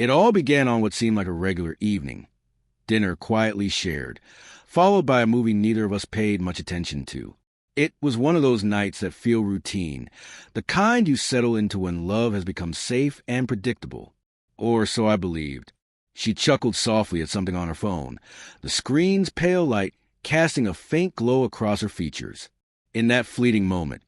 It all began on what seemed like a regular evening. Dinner quietly shared, followed by a movie neither of us paid much attention to. It was one of those nights that feel routine, the kind you settle into when love has become safe and predictable. Or so I believed. She chuckled softly at something on her phone, the screen's pale light casting a faint glow across her features. In that fleeting moment,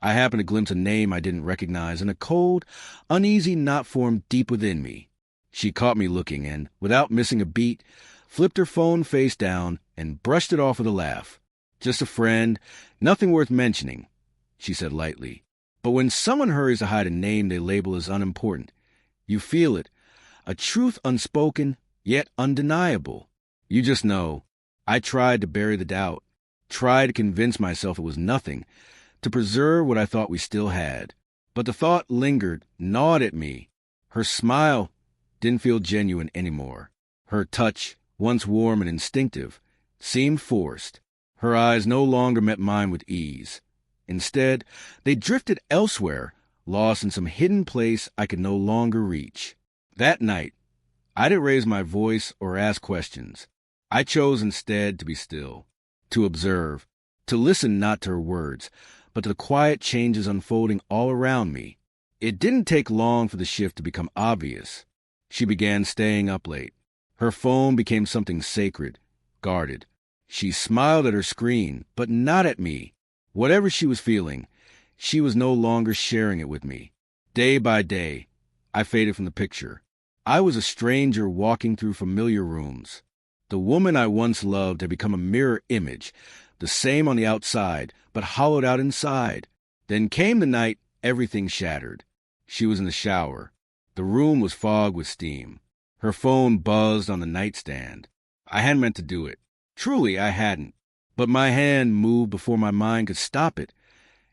I happened to glimpse a name I didn't recognize and a cold, uneasy knot formed deep within me. She caught me looking and, without missing a beat, flipped her phone face down and brushed it off with a laugh. "Just a friend, nothing worth mentioning," she said lightly. But when someone hurries to hide a name they label as unimportant, you feel it, a truth unspoken, yet undeniable. You just know. I tried to bury the doubt, tried to convince myself it was nothing, to preserve what I thought we still had. But the thought lingered, gnawed at me. Her smile didn't feel genuine anymore. Her touch, once warm and instinctive, seemed forced. Her eyes no longer met mine with ease. Instead, they drifted elsewhere, lost in some hidden place I could no longer reach. That night, I didn't raise my voice or ask questions. I chose instead to be still, to observe, to listen not to her words, but to the quiet changes unfolding all around me. It didn't take long for the shift to become obvious. She began staying up late. Her phone became something sacred, guarded. She smiled at her screen, but not at me. Whatever she was feeling, she was no longer sharing it with me. Day by day, I faded from the picture. I was a stranger walking through familiar rooms. The woman I once loved had become a mirror image, the same on the outside, but hollowed out inside. Then came the night everything shattered. She was in the shower. The room was fogged with steam. Her phone buzzed on the nightstand. I hadn't meant to do it. Truly, I hadn't. But my hand moved before my mind could stop it,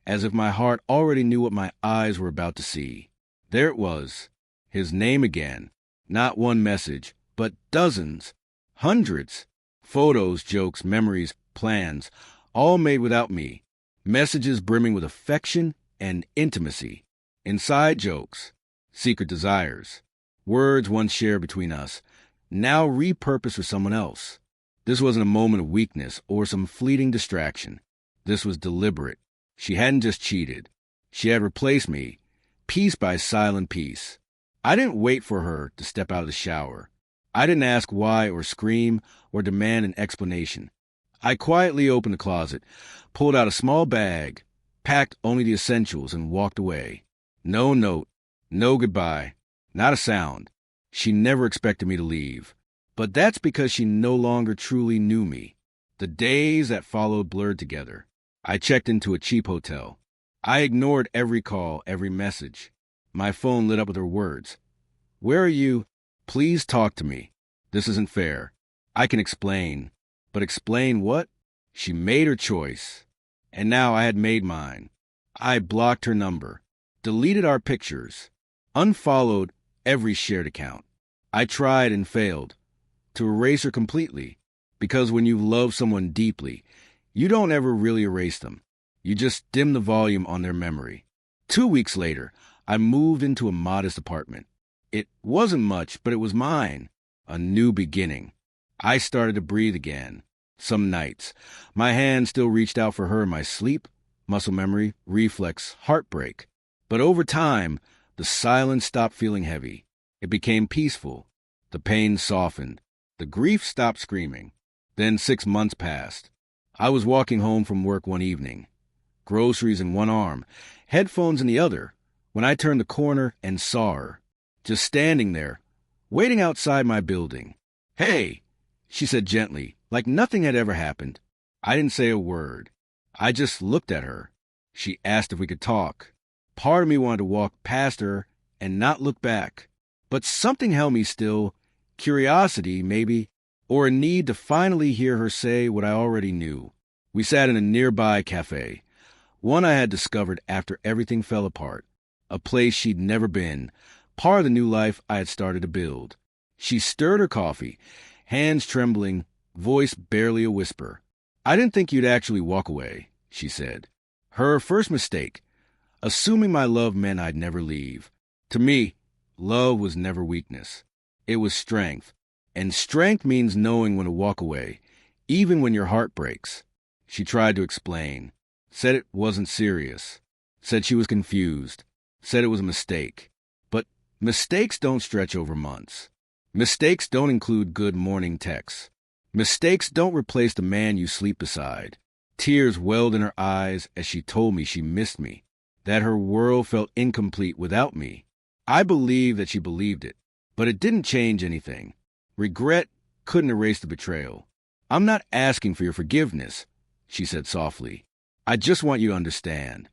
as if my heart already knew what my eyes were about to see. There it was, his name again. Not one message, but dozens, hundreds. Photos, jokes, memories, plans, all made without me. Messages brimming with affection and intimacy. Inside jokes, secret desires. Words once shared between us, now repurposed for someone else. This wasn't a moment of weakness or some fleeting distraction. This was deliberate. She hadn't just cheated. She had replaced me, piece by silent piece. I didn't wait for her to step out of the shower. I didn't ask why or scream or demand an explanation. I quietly opened the closet, pulled out a small bag, packed only the essentials, and walked away. No note, no goodbye, not a sound. She never expected me to leave. But that's because she no longer truly knew me. The days that followed blurred together. I checked into a cheap hotel. I ignored every call, every message. My phone lit up with her words. "Where are you? Please talk to me. This isn't fair. I can explain." But explain what? She made her choice. And now I had made mine. I blocked her number, deleted our pictures, unfollowed every shared account. I tried and failed to erase her completely, because when you love someone deeply, you don't ever really erase them. You just dim the volume on their memory. 2 weeks later, I moved into a modest apartment. It wasn't much, but it was mine. A new beginning. I started to breathe again. Some nights, my hand still reached out for her in my sleep, muscle memory, reflex, heartbreak. But over time, the silence stopped feeling heavy. It became peaceful. The pain softened. The grief stopped screaming. Then 6 months passed. I was walking home from work one evening, groceries in one arm, headphones in the other, when I turned the corner and saw her, just standing there, waiting outside my building. "Hey," she said gently, like nothing had ever happened. I didn't say a word. I just looked at her. She asked if we could talk. Part of me wanted to walk past her and not look back. But something held me still, curiosity, maybe, or a need to finally hear her say what I already knew. We sat in a nearby cafe, one I had discovered after everything fell apart, a place she'd never been, part of the new life I had started to build. She stirred her coffee, hands trembling, voice barely a whisper. "I didn't think you'd actually walk away," she said. Her first mistake, assuming my love meant I'd never leave. To me, love was never weakness. It was strength. And strength means knowing when to walk away, even when your heart breaks. She tried to explain. Said it wasn't serious. Said she was confused. Said it was a mistake. But mistakes don't stretch over months. Mistakes don't include good morning texts. Mistakes don't replace the man you sleep beside. Tears welled in her eyes as she told me she missed me, that her world felt incomplete without me. I believed that she believed it, but it didn't change anything. Regret couldn't erase the betrayal. "I'm not asking for your forgiveness," she said softly. "I just want you to understand."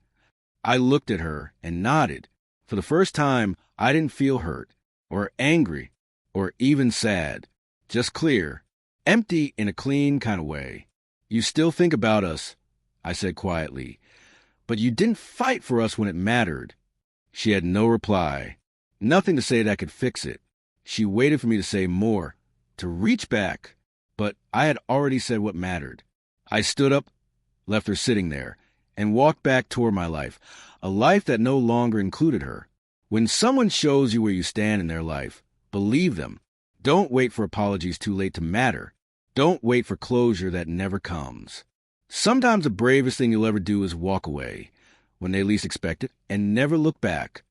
I looked at her and nodded. For the first time, I didn't feel hurt, or angry, or even sad. Just clear, empty in a clean kind of way. "You still think about us," I said quietly, "but you didn't fight for us when it mattered." She had no reply, nothing to say that could fix it. She waited for me to say more, to reach back, but I had already said what mattered. I stood up, left her sitting there, and walked back toward my life, a life that no longer included her. When someone shows you where you stand in their life, believe them. Don't wait for apologies too late to matter. Don't wait for closure that never comes. Sometimes the bravest thing you'll ever do is walk away when they least expect it and never look back.